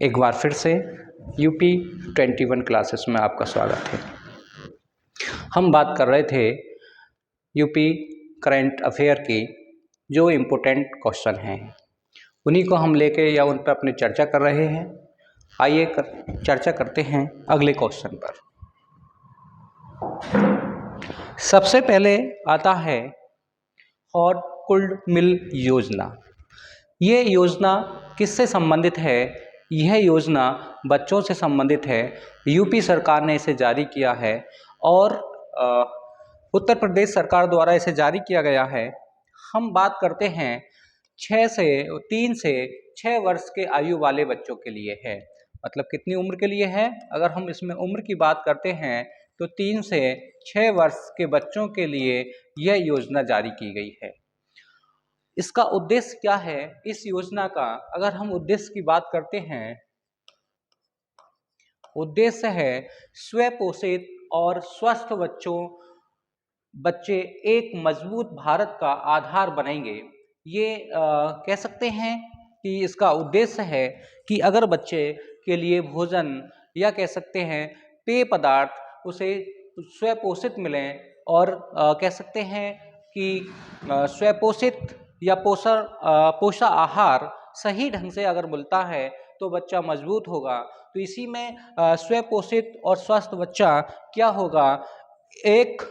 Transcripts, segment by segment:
एक बार फिर से यूपी 21 क्लासेस में आपका स्वागत है। हम बात कर रहे थे यूपी करंट अफेयर की जो इम्पोर्टेंट क्वेश्चन हैं, उन्हीं को हम लेके या उन पर अपनी चर्चा कर रहे हैं। आइए चर्चा करते हैं अगले क्वेश्चन पर। सबसे पहले आता है हॉट कुल्ड मिल योजना। ये योजना किससे संबंधित है? यह योजना बच्चों से संबंधित है। यूपी सरकार ने इसे जारी किया है और उत्तर प्रदेश सरकार द्वारा इसे जारी किया गया है। हम बात करते हैं 3 से 6 वर्ष के आयु वाले बच्चों के लिए है। मतलब कितनी उम्र के लिए है? अगर हम इसमें उम्र की बात करते हैं तो 3 से 6 वर्ष के बच्चों के लिए यह योजना जारी की गई है। इसका उद्देश्य क्या है? इस योजना का अगर हम उद्देश्य की बात करते हैं, उद्देश्य है स्वपोषित और स्वस्थ बच्चे एक मजबूत भारत का आधार बनेंगे। ये कह सकते हैं कि इसका उद्देश्य है कि अगर बच्चे के लिए भोजन या कह सकते हैं पेय पदार्थ उसे स्वपोषित मिलें और कह सकते हैं कि स्वपोषित या पोषण आहार सही ढंग से अगर मिलता है तो बच्चा मजबूत होगा। तो इसी में स्वपोषित और स्वस्थ बच्चा क्या होगा? एक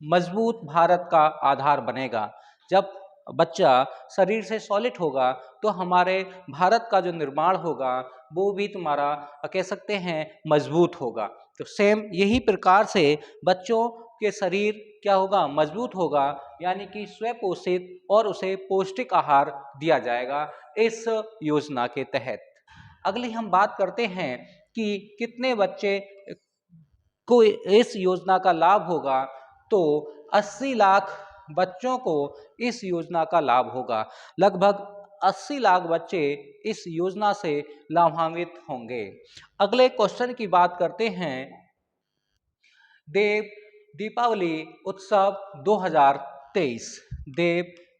मजबूत भारत का आधार बनेगा। जब बच्चा शरीर से सॉलिड होगा तो हमारे भारत का जो निर्माण होगा वो भी तुम्हारा कह सकते हैं मजबूत होगा। तो सेम यही प्रकार से बच्चों के शरीर क्या होगा? मजबूत होगा, यानी कि स्वपोषित और उसे पौष्टिक आहार दिया जाएगा इस योजना के तहत। अगली हम बात करते हैं कि कितने बच्चे को इस योजना का लाभ होगा। तो 80 लाख बच्चों को इस योजना का लाभ होगा। लगभग 80 लाख बच्चे इस योजना से लाभान्वित होंगे। अगले क्वेश्चन की बात करते हैं दीपावली उत्सव 2023।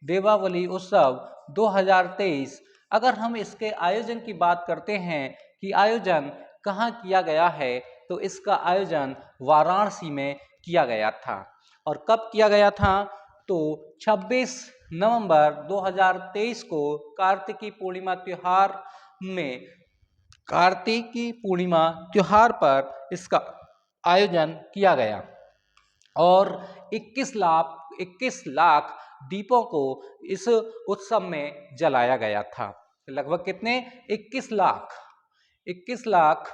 दीपावली उत्सव 2023। अगर हम इसके आयोजन की बात करते हैं कि आयोजन कहाँ किया गया है, तो इसका आयोजन वाराणसी में किया गया था। और कब किया गया था? तो 26 नवंबर 2023 को कार्तिकी पूर्णिमा त्योहार पर इसका आयोजन किया गया और 21 लाख दीपों को इस उत्सव में जलाया गया था। लगभग कितने? 21 लाख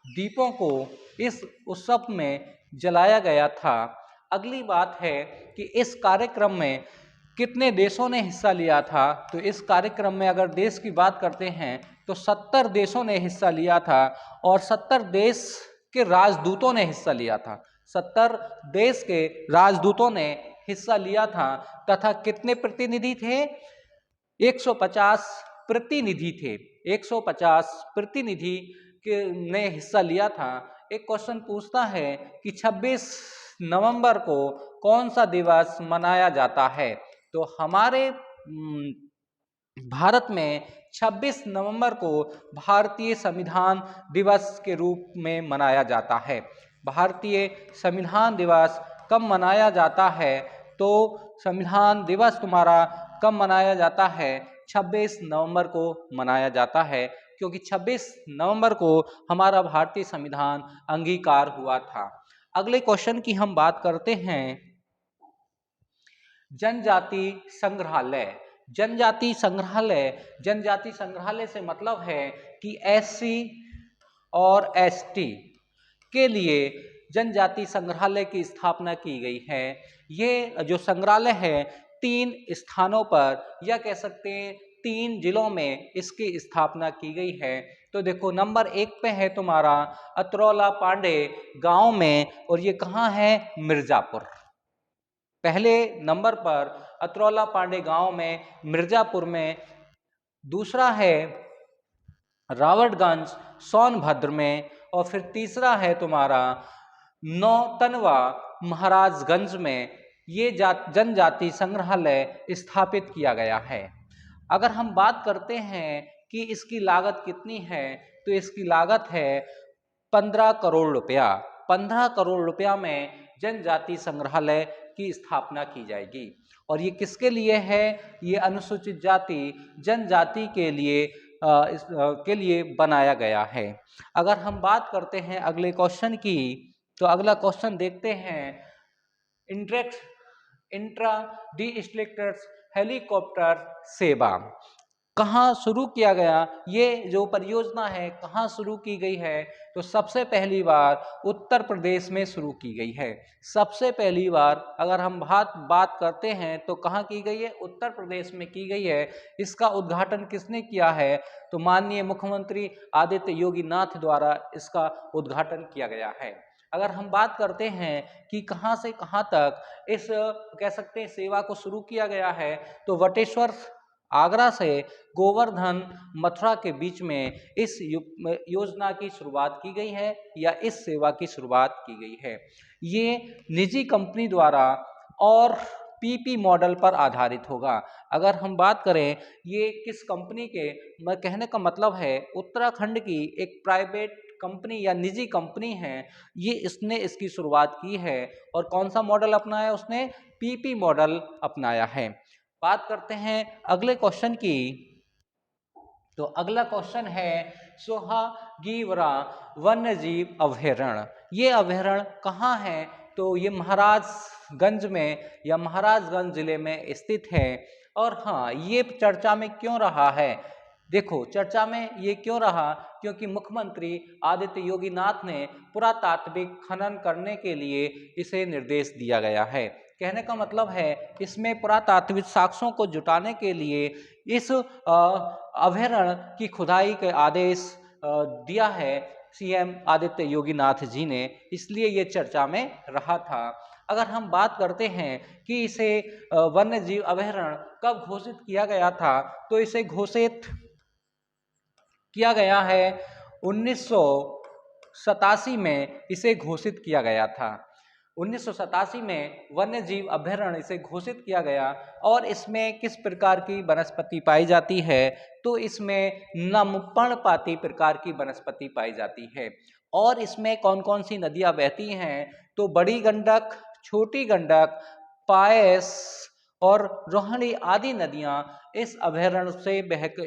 दीपों को इस उत्सव में जलाया गया था। अगली बात है कि इस कार्यक्रम में कितने देशों ने हिस्सा लिया था? तो इस कार्यक्रम में अगर देश की बात करते हैं तो 70 देशों ने हिस्सा लिया था और 70 देश के राजदूतों ने हिस्सा लिया था। 70 देश के राजदूतों ने हिस्सा लिया था तथा कितने प्रतिनिधि थे? 150 प्रतिनिधि थे। 150 प्रतिनिधि ने हिस्सा लिया था। एक क्वेश्चन पूछता है कि 26 नवंबर को कौन सा दिवस मनाया जाता है? तो हमारे भारत में 26 नवंबर को भारतीय संविधान दिवस के रूप में मनाया जाता है। भारतीय संविधान दिवस कब मनाया जाता है? तो संविधान दिवस तुम्हारा कब मनाया जाता है? 26 नवंबर को मनाया जाता है, क्योंकि 26 नवंबर को हमारा भारतीय संविधान अंगीकार हुआ था। अगले क्वेश्चन की हम बात करते हैं जनजाति संग्रहालय। जनजाति संग्रहालय से मतलब है कि SC और ST के लिए जनजाति संग्रहालय की स्थापना की गई है। ये जो संग्रहालय है 3 स्थानों पर या कह सकते हैं 3 जिलों में इसकी स्थापना की गई है। तो देखो नंबर 1 पे है तुम्हारा अतरौला पांडे गांव में, और ये कहाँ है? मिर्जापुर। पहले नंबर पर अतरौला पांडे गांव में मिर्जापुर में। दूसरा है रावटगंज सोनभद्र में, और फिर तीसरा है तुम्हारा नौतनवा महाराजगंज में। ये जनजाति संग्रहालय स्थापित किया गया है। अगर हम बात करते हैं कि इसकी लागत कितनी है, तो इसकी लागत है 15 करोड़ रुपया। 15 करोड़ रुपया में जनजाति संग्रहालय की स्थापना की जाएगी। और ये किसके लिए है? ये अनुसूचित जाति जनजाति के लिए के लिए बनाया गया है। अगर हम बात करते हैं अगले क्वेश्चन की, तो अगला क्वेश्चन देखते हैं। इंट्रा डिस्ट्रिक्ट हेलीकॉप्टर सेवा कहाँ शुरू किया गया? ये जो परियोजना है कहाँ शुरू की गई है? तो सबसे पहली बार उत्तर प्रदेश में शुरू की गई है। सबसे पहली बार अगर हम बात करते हैं तो कहाँ की गई है? उत्तर प्रदेश में की गई है। इसका उद्घाटन किसने किया है? तो माननीय मुख्यमंत्री आदित्य योगी नाथ द्वारा इसका उद्घाटन किया गया है। अगर हम बात करते हैं कि कहाँ से कहाँ तक इस कह सकते हैं सेवा को शुरू किया गया है, तो वटेश्वर आगरा से गोवर्धन मथुरा के बीच में इस योजना की शुरुआत की गई है या इस सेवा की शुरुआत की गई है। ये निजी कंपनी द्वारा और पीपी मॉडल पर आधारित होगा। अगर हम बात करें ये किस कंपनी के, मैं कहने का मतलब है उत्तराखंड की एक प्राइवेट कंपनी या निजी कंपनी है, ये इसने इसकी शुरुआत की है। और कौन सा मॉडल अपनाया उसने? पीपी मॉडल अपनाया है। बात करते हैं अगले क्वेश्चन की, तो अगला क्वेश्चन है सोहागीवरा वन्य जीव अभयारण्य। ये अभयारण्य कहाँ है? तो ये महाराजगंज में या महाराजगंज जिले में स्थित है। और हाँ, ये चर्चा में क्यों रहा है? देखो, चर्चा में ये क्यों रहा? क्योंकि मुख्यमंत्री आदित्य योगी नाथ ने पुरातात्विक खनन करने के लिए इसे निर्देश दिया गया है। कहने का मतलब है इसमें पुरातात्विक साक्ष्यों को जुटाने के लिए इस अभयारण्य की खुदाई के आदेश दिया है सीएम आदित्य योगी नाथ जी ने, इसलिए ये चर्चा में रहा था। अगर हम बात करते हैं कि इसे वन्य जीव अभयारण्य कब घोषित किया गया था, तो इसे घोषित किया गया है 1987 में इसे घोषित किया गया था। 1987 में वन्य जीव अभयारण्य इसे घोषित किया गया। और इसमें किस प्रकार की वनस्पति पाई जाती है? तो इसमें पर्णपाती प्रकार की वनस्पति पाई जाती है। और इसमें कौन कौन सी नदियां बहती हैं? तो बड़ी गंडक, छोटी गंडक, पायस और रोहिणी आदि नदियां इस अभयारण्य से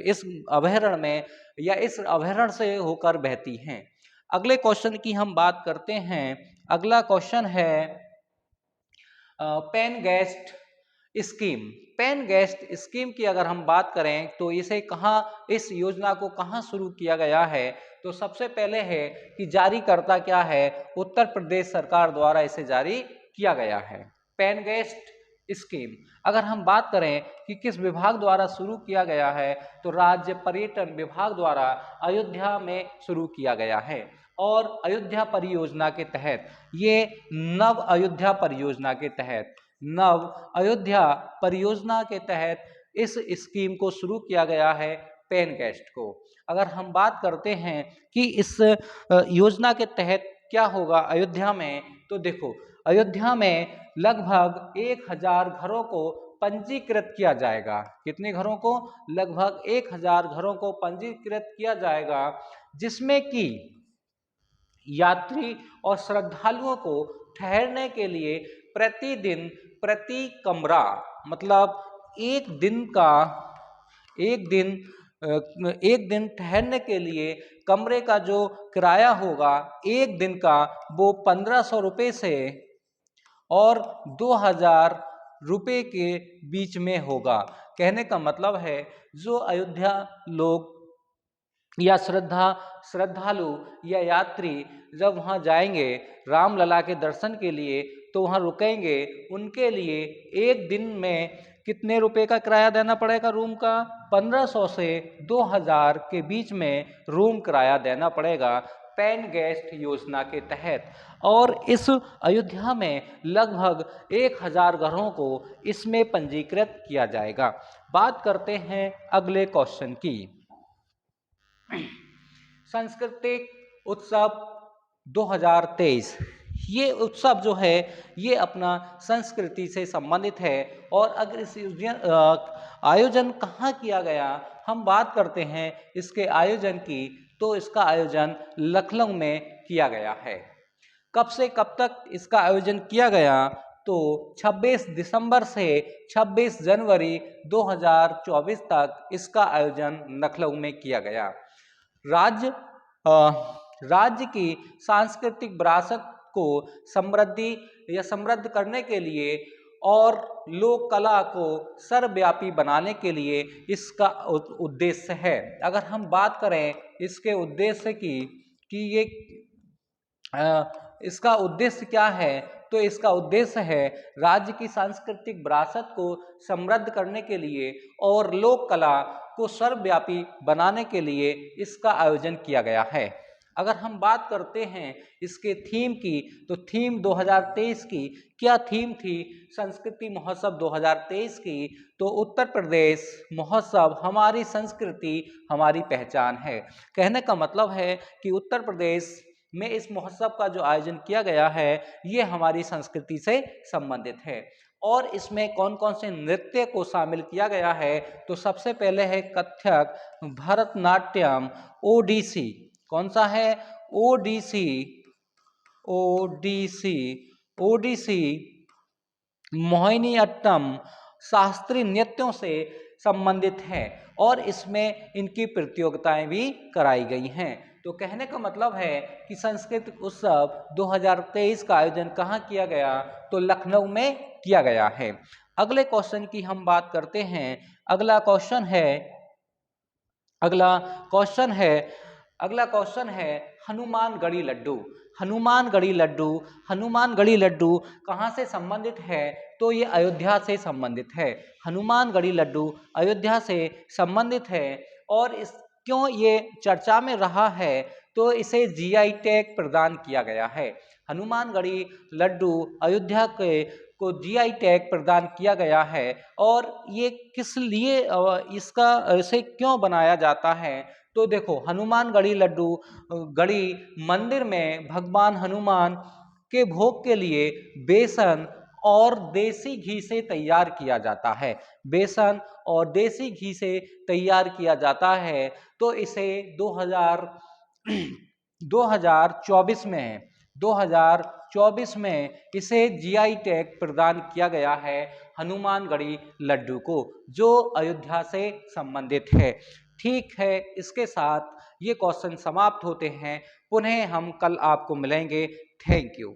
इस अभयारण्य में या इस अभयारण्य से होकर बहती हैं। अगले क्वेश्चन की हम बात करते हैं। अगला क्वेश्चन है पेनगेस्ट स्कीम। पेनगेस्ट स्कीम की अगर हम बात करें तो इसे कहाँ, इस योजना को कहाँ शुरू किया गया है? तो सबसे पहले है कि जारीकर्ता क्या है? उत्तर प्रदेश सरकार द्वारा इसे जारी किया गया है। पेनगेस्ट स्कीम अगर हम बात करें कि किस विभाग द्वारा शुरू किया गया है, तो राज्य पर्यटन विभाग द्वारा अयोध्या में शुरू किया गया है। और अयोध्या परियोजना के तहत, ये नव अयोध्या परियोजना के तहत, नव अयोध्या परियोजना के तहत इस स्कीम को शुरू किया गया है, पेनगेस्ट को। अगर हम बात करते हैं कि इस योजना के तहत क्या होगा अयोध्या में, तो देखो, अयोध्या में लगभग 1000 घरों को पंजीकृत किया जाएगा। कितने घरों को? लगभग 1000 घरों को पंजीकृत किया जाएगा, जिसमें कि यात्री और श्रद्धालुओं को ठहरने के लिए प्रतिदिन प्रति कमरा, मतलब एक दिन ठहरने के लिए कमरे का जो किराया होगा एक दिन का, वो 1500 रुपये से और 2000 रुपये के बीच में होगा। कहने का मतलब है जो अयोध्या लोग या श्रद्धालु या यात्री जब वहाँ जाएंगे रामलला के दर्शन के लिए, तो वहाँ रुकेंगे, उनके लिए एक दिन में कितने रुपए का किराया देना पड़ेगा? रूम का 1500 से 2000 के बीच में रूम किराया देना पड़ेगा पेनगेस्ट योजना के तहत। और इस अयोध्या में लगभग 1000 घरों को इसमें पंजीकृत किया जाएगा। बात करते हैं अगले क्वेश्चन की। सांस्कृतिक उत्सव 2023, ये उत्सव जो है ये अपना संस्कृति से संबंधित है। और अगर इस आयोजन कहाँ किया गया, हम बात करते हैं इसके आयोजन की, तो इसका आयोजन लखनऊ में किया गया है। कब से कब तक इसका आयोजन किया गया, तो 26 दिसंबर से 26 जनवरी 2024 तक इसका आयोजन लखनऊ में किया गया। राज्य राज्य की सांस्कृतिक विरासत को समृद्ध करने के लिए और लोक कला को सर्वव्यापी बनाने के लिए इसका उद्देश्य है। अगर हम बात करें इसके उद्देश्य की कि ये इसका उद्देश्य क्या है, तो इसका उद्देश्य है राज्य की सांस्कृतिक विरासत को समृद्ध करने के लिए और लोक कला को सर्वव्यापी बनाने के लिए इसका आयोजन किया गया है। अगर हम बात करते हैं इसके थीम की, तो थीम 2023 की क्या थीम थी संस्कृति महोत्सव 2023 की, तो उत्तर प्रदेश महोत्सव हमारी संस्कृति हमारी पहचान है। कहने का मतलब है कि उत्तर प्रदेश में इस महोत्सव का जो आयोजन किया गया है ये हमारी संस्कृति से संबंधित है। और इसमें कौन कौन से नृत्य को शामिल किया गया है, तो सबसे पहले है कथक, भरतनाट्यम, ओडिसी। कौन सा है? ओडिसी। ओडिसी ओडिसी मोहिनीअट्टम शास्त्रीय नृत्यों से संबंधित है और इसमें इनकी प्रतियोगिताएं भी कराई गई हैं। तो कहने का मतलब है कि सांस्कृतिक उत्सव 2023 का आयोजन कहाँ किया गया, तो लखनऊ में किया गया है। अगले क्वेश्चन की हम बात करते हैं। अगला क्वेश्चन है हनुमानगढ़ी लड्डू। हनुमानगढ़ी लड्डू कहाँ से संबंधित है, तो ये अयोध्या से संबंधित है। हनुमानगढ़ी लड्डू अयोध्या से संबंधित है। और इस क्यों ये चर्चा में रहा है, तो इसे जीआई टैग प्रदान किया गया है। हनुमानगढ़ी लड्डू अयोध्या के को जीआई टैग प्रदान किया गया है। और ये किस लिए इसे क्यों बनाया जाता है, तो देखो हनुमानगढ़ी लड्डू गढ़ी मंदिर में भगवान हनुमान के भोग के लिए बेसन और देसी घी से तैयार किया जाता है। बेसन और देसी घी से तैयार किया जाता है। तो इसे 2024 में इसे जीआई टैग प्रदान किया गया है हनुमानगढ़ी लड्डू को, जो अयोध्या से संबंधित है। ठीक है, इसके साथ ये क्वेश्चन समाप्त होते हैं। पुनः हम कल आपको मिलेंगे। Thank you.